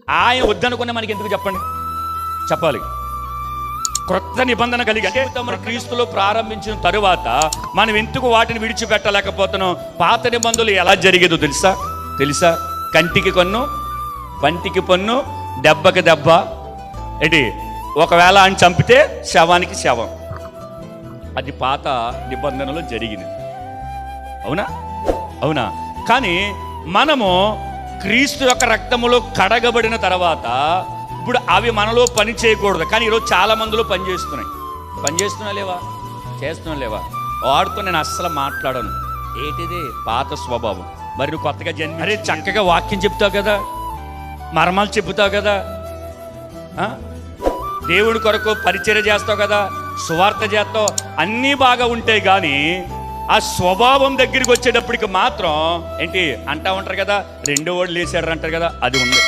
ఆయన వద్దనుకునే మనకి ఎందుకు చెప్పండి? చెప్పాలి. క్రొత్త నిబంధన కలిగి అంటే మన క్రీస్తులో ప్రారంభించిన తరువాత మనం ఎందుకు వాటిని విడిచిపెట్టలేకపోతున్నాం? పాత నిబంధనలు ఎలా జరిగేదో తెలుసా? కంటికి కన్ను, పంటికి పన్ను, దెబ్బకి దెబ్బ. ఏంటి, ఒకవేళ ఆయన చంపితే శవానికి శవం. అది పాత నిబంధనలో జరిగింది. అవునా? కానీ మనము క్రీస్తు యొక్క రక్తములో కడగబడిన తర్వాత ఇప్పుడు అవి మనలో పని చేయకూడదు. కానీ ఈరోజు చాలా మందిలో పనిచేస్తున్నా లేవా? వాడితో నేను అస్సలు మాట్లాడను. ఏంటిది? పాత స్వభావం. మరి నువ్వు కొత్తగా అరే చక్కగా వాక్యం చెప్తావు కదా, మర్మాలు చెబుతావు కదా, దేవుడి కొరకు పరిచర్య చేస్తావు కదా, సువార్త చేస్తావు, అన్నీ బాగా ఉంటాయి. కానీ ఆ స్వభావం దగ్గరికి వచ్చేటప్పటికి మాత్రం ఏంటి అంటా ఉంటారు కదా, రెండో వాడు లేచాడు అంటారు కదా, అది ఉంది.